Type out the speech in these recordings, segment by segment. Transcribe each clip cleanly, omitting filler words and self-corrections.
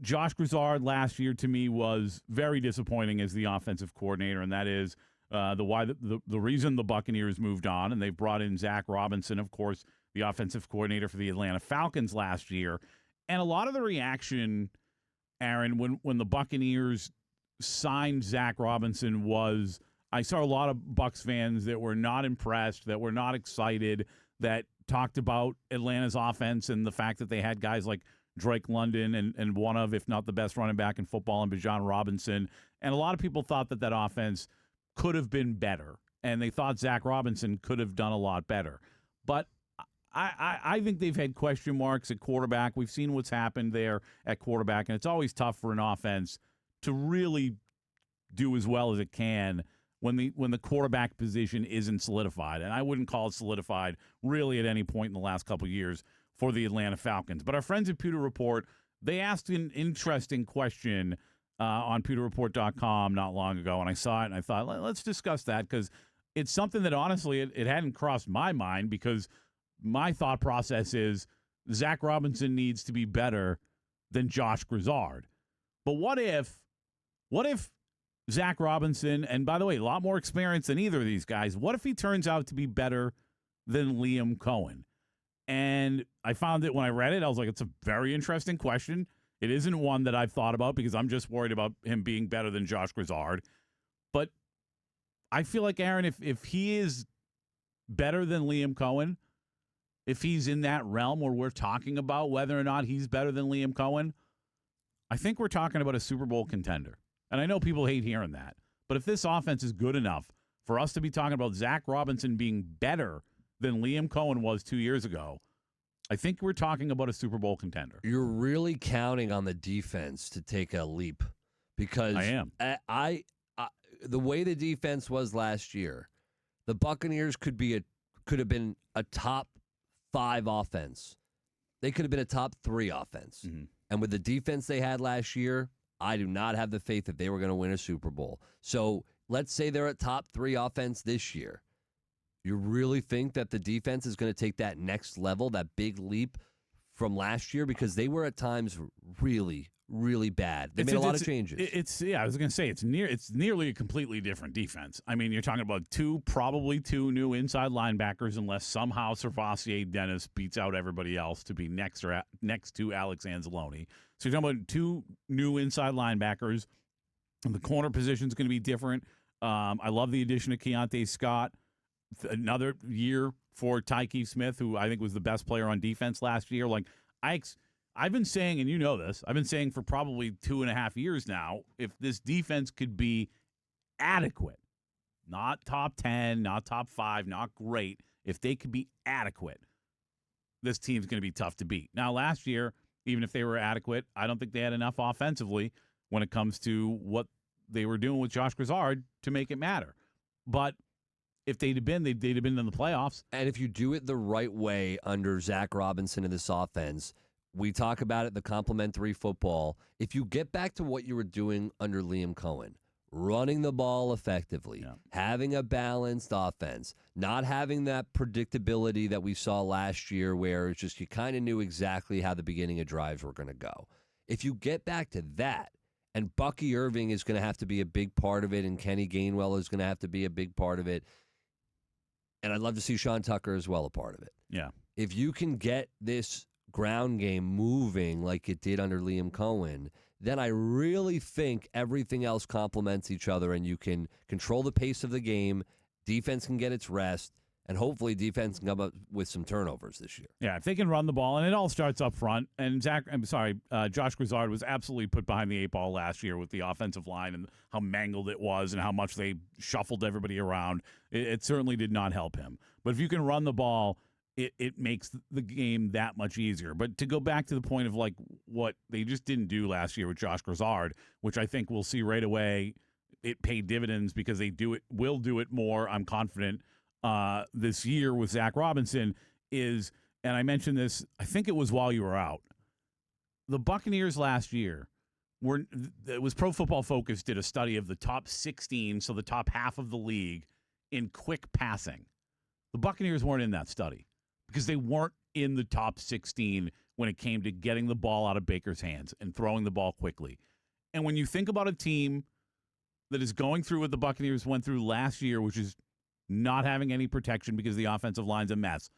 Josh Grizzard last year to me was very disappointing as the offensive coordinator, and that is the reason the Buccaneers moved on, and they brought in Zach Robinson, of course, the offensive coordinator for the Atlanta Falcons last year. And a lot of the reaction, Aaron, when the Buccaneers signed Zach Robinson was I saw a lot of Bucs fans that were not impressed, that were not excited, that talked about Atlanta's offense and the fact that they had guys like Drake London and one of, if not the best running back in football, and Bijan Robinson. And a lot of people thought that offense could have been better, and they thought Zach Robinson could have done a lot better. But I think they've had question marks at quarterback. We've seen what's happened there at quarterback, and it's always tough for an offense to really do as well as it can when the quarterback position isn't solidified. And I wouldn't call it solidified really at any point in the last couple of years for the Atlanta Falcons. But our friends at Pewter Report, they asked an interesting question on pewterreport.com not long ago, and I saw it, and I thought, let's discuss that, because it's something that, honestly, it hadn't crossed my mind, because my thought process is Zach Robinson needs to be better than Josh Grizzard. But what if Zach Robinson, and by the way, a lot more experience than either of these guys, what if he turns out to be better than Liam Coen? And I found that when I read it, I was like, it's a very interesting question. It isn't one that I've thought about because I'm just worried about him being better than Josh Grizzard. But I feel like, Aaron, if he is better than Liam Coen, if he's in that realm where we're talking about whether or not he's better than Liam Coen, I think we're talking about a Super Bowl contender. And I know people hate hearing that. But if this offense is good enough for us to be talking about Zach Robinson being better than Liam Coen was 2 years ago, I think we're talking about a Super Bowl contender. You're really counting on the defense to take a leap, because I am. I the way the defense was last year, the Buccaneers could have been a top 5 offense. They could have been a top 3 offense. Mm-hmm. And with the defense they had last year, I do not have the faith that they were going to win a Super Bowl. So let's say they're a top 3 offense this year. You really think that the defense is going to take that next level, that big leap from last year? Because they were at times really, really bad. They made a lot of changes. I was going to say it's nearly a completely different defense. I mean, you're talking about probably two new inside linebackers, unless somehow Servassier Dennis beats out everybody else to be next to Alex Anzalone. So you're talking about 2 new inside linebackers. And the corner position is going to be different. I love the addition of Keontae Scott. Another year for Tyke Smith, who I think was the best player on defense last year. Like I've been saying, and you know this, I've been saying for probably 2.5 years now, if this defense could be adequate, not top 10, not top 5, not great, if they could be adequate, this team's going to be tough to beat. Now, last year, even if they were adequate, I don't think they had enough offensively when it comes to what they were doing with Josh Grizzard to make it matter. But if they'd have been in the playoffs. And if you do it the right way under Zach Robinson in this offense, we talk about it, the complementary football. If you get back to what you were doing under Liam Coen, running the ball effectively, having a balanced offense, not having that predictability that we saw last year where it's just you kind of knew exactly how the beginning of drives were going to go. If you get back to that, and Bucky Irving is going to have to be a big part of it, and Kenny Gainwell is going to have to be a big part of it, and I'd love to see Sean Tucker as well a part of it. Yeah. If you can get this ground game moving like it did under Liam Coen, then I really think everything else complements each other, and you can control the pace of the game, defense can get its rest, and hopefully defense can come up with some turnovers this year. Yeah, if they can run the ball, and it all starts up front. And Josh Grizzard was absolutely put behind the 8 ball last year with the offensive line and how mangled it was and how much they shuffled everybody around. It certainly did not help him. But if you can run the ball, it makes the game that much easier. But to go back to the point of like what they just didn't do last year with Josh Grizzard, which I think we'll see right away, it paid dividends because will do it more, I'm confident, this year with Zach Robinson is, and I mentioned this, I think it was while you were out, the Buccaneers last year it was Pro Football Focus did a study of the top 16, so the top half of the league in quick passing. The Buccaneers weren't in that study because they weren't in the top 16 when it came to getting the ball out of Baker's hands and throwing the ball quickly. And when you think about a team that is going through what the Buccaneers went through last year, which is not having any protection because the offensive line's a mess,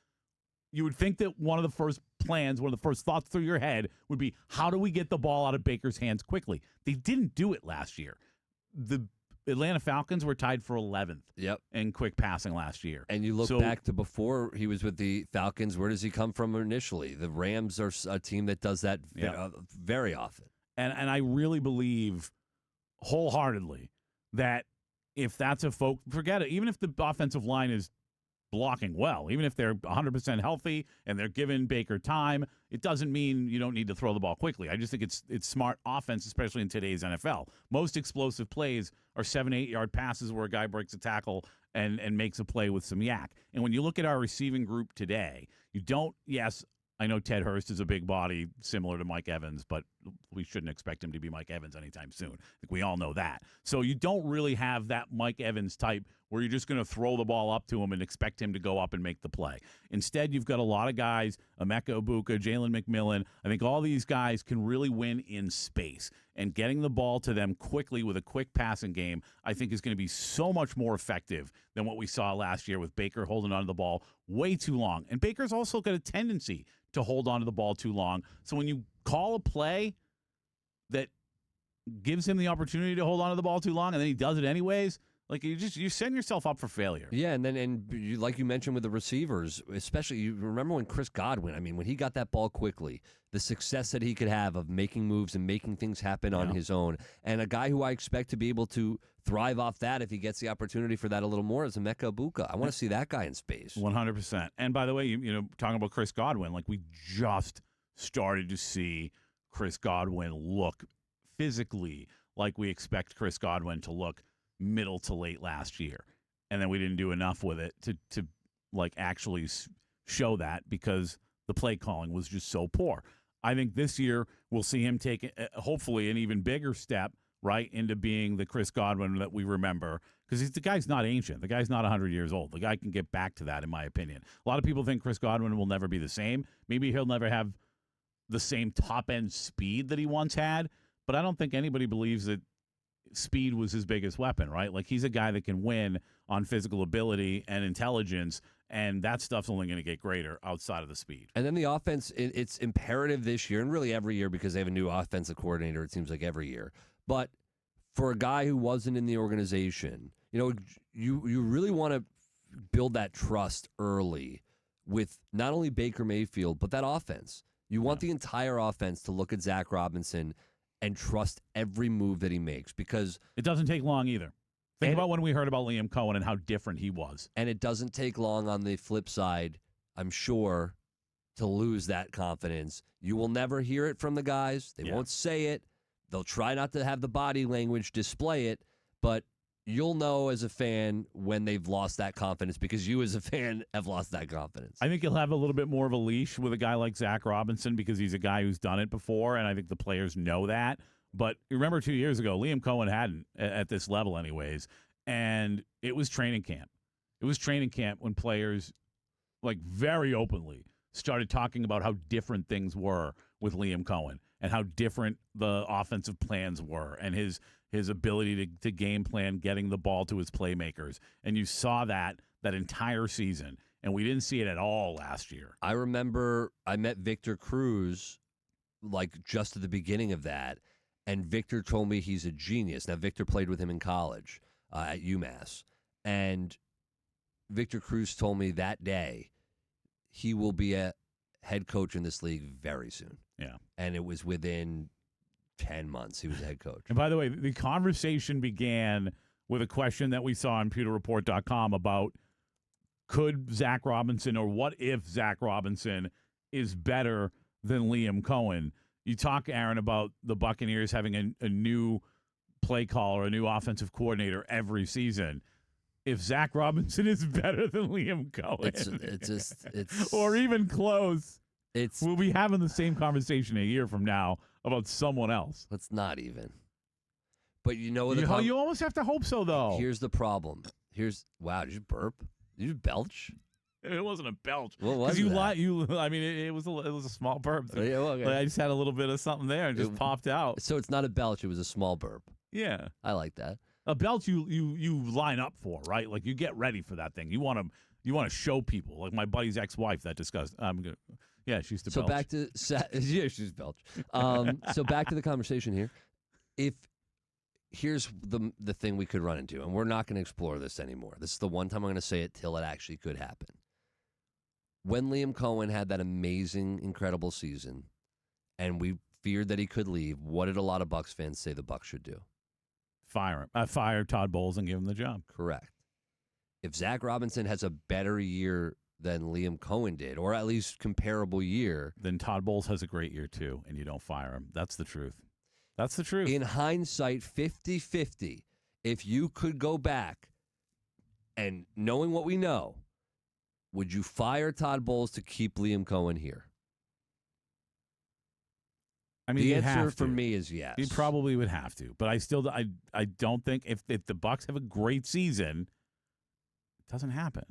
you would think that one of the first plans, one of the first thoughts through your head would be, how do we get the ball out of Baker's hands quickly? They didn't do it last year. The Atlanta Falcons were tied for 11th in quick passing last year. And you look back to before he was with the Falcons, where does he come from initially? The Rams are a team that does that very often. And I really believe wholeheartedly that if that's forget it, even if the offensive line is blocking well, even if they're 100% healthy and they're giving Baker time, it doesn't mean you don't need to throw the ball quickly. I just think it's smart offense, especially in today's NFL. Most explosive plays are 7-8 yard passes where a guy breaks a tackle and makes a play with some yak. And when you look at our receiving group today, yes, I know Ted Hurst is a big body similar to Mike Evans, but we shouldn't expect him to be Mike Evans anytime soon. I think we all know that. So you don't really have that Mike Evans type where you're just going to throw the ball up to him and expect him to go up and make the play. Instead, you've got a lot of guys, Emeka Egbuka, Jalen McMillan. I think all these guys can really win in space. And getting the ball to them quickly with a quick passing game, I think, is going to be so much more effective than what we saw last year with Baker holding onto the ball way too long. And Baker's also got a tendency to hold onto the ball too long. So when you call a play that gives him the opportunity to hold onto the ball too long and then he does it anyways, like you send yourself up for failure. Yeah, like you mentioned with the receivers, especially you remember when Chris Godwin, I mean, when he got that ball quickly, the success that he could have of making moves and making things happen on his own, and a guy who I expect to be able to thrive off that if he gets the opportunity for that a little more is Emeka Egbuka. I want to see that guy in space. 100%. And by the way, you know, talking about Chris Godwin, like we just started to see Chris Godwin look physically like we expect Chris Godwin to look middle to late last year. And then we didn't do enough with it to like actually show that because the play calling was just so poor. I think this year we'll see him take hopefully an even bigger step right into being the Chris Godwin that we remember, because the guy's not ancient. The guy's not 100 years old. The guy can get back to that, in my opinion. A lot of people think Chris Godwin will never be the same. Maybe he'll never have the same top-end speed that he once had, but I don't think anybody believes that speed was his biggest weapon, right? Like, he's a guy that can win on physical ability and intelligence, and that stuff's only going to get greater outside of the speed. And then the offense, it's imperative this year, and really every year because they have a new offensive coordinator, it seems like every year. But for a guy who wasn't in the organization, you know, you really want to build that trust early with not only Baker Mayfield, but that offense. You want the entire offense to look at Zach Robinson and trust every move that he makes, because it doesn't take long either. Think about when we heard about Liam Coen and how different he was. And it doesn't take long on the flip side, I'm sure, to lose that confidence. You will never hear it from the guys. They won't say it. They'll try not to have the body language display it, but you'll know as a fan when they've lost that confidence, because you as a fan have lost that confidence. I think you'll have a little bit more of a leash with a guy like Zach Robinson because he's a guy who's done it before, and I think the players know that. But remember 2 years ago, Liam Coen hadn't at this level anyways, and it was training camp. It was training camp when players, like, very openly started talking about how different things were with Liam Coen and how different the offensive plans were and his ability to game plan getting the ball to his playmakers. And you saw that entire season, and we didn't see it at all last year. I remember I met Victor Cruz, like, just at the beginning of that, and Victor told me he's a genius. Now, Victor played with him in college at UMass, and Victor Cruz told me that day he will be a head coach in this league very soon. Yeah. And it was within 10 months he was a head coach. And by the way, the conversation began with a question that we saw on pewterreport.com about could Zach Robinson, or what if Zach Robinson is better than Liam Coen? You talk, Aaron, about the Buccaneers having a new play caller, a new offensive coordinator every season. If Zach Robinson is better than Liam Coen, it's or even close, we'll be having the same conversation a year from now about someone else. It's not even. But you know what? You almost have to hope so, though. Here's the problem. Wow, did you burp? Did you belch? It wasn't a belch. What was you that? I mean, it was a small burp. Oh, yeah, well, okay. Like, I just had a little bit of something there and just popped out. So it's not a belch; it was a small burp. Yeah, I like that. a belch you line up for, right? Like you get ready for that thing. You want to show people. Like my buddy's ex-wife that discussed. Yeah, she's the So belch. back to yeah, she's belch. So back to the conversation here. Here's the thing we could run into, and we're not going to explore this anymore. This is the one time I'm going to say it till it actually could happen. When Liam Coen had that amazing, incredible season, and we feared that he could leave, what did a lot of Bucs fans say the Bucs should do? Fire him. Fire Todd Bowles and give him the job. Correct. If Zach Robinson has a better year than Liam Coen did, or at least comparable year, then Todd Bowles has a great year too, and you don't fire him. That's the truth. That's the truth. In hindsight, 50-50, if you could go back and knowing what we know, would you fire Todd Bowles to keep Liam Coen here? I mean, the you'd answer have for to. me is yes. You probably would have to, but I don't think if the Bucs have a great season, it doesn't happen.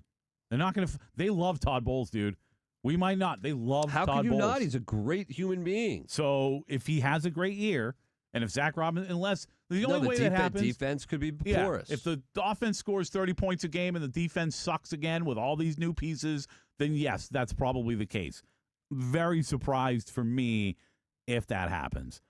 They're not going to. They love Todd Bowles, dude. We might not. They love How Todd could you Bowles. not? He's a great human being. So if he has a great year, and if Zach Robinson, unless the only way that happens, defense could be yeah, porous. if the offense scores 30 points a game and the defense sucks again with all these new pieces, then yes, that's probably the case. Very surprised for me if that happens.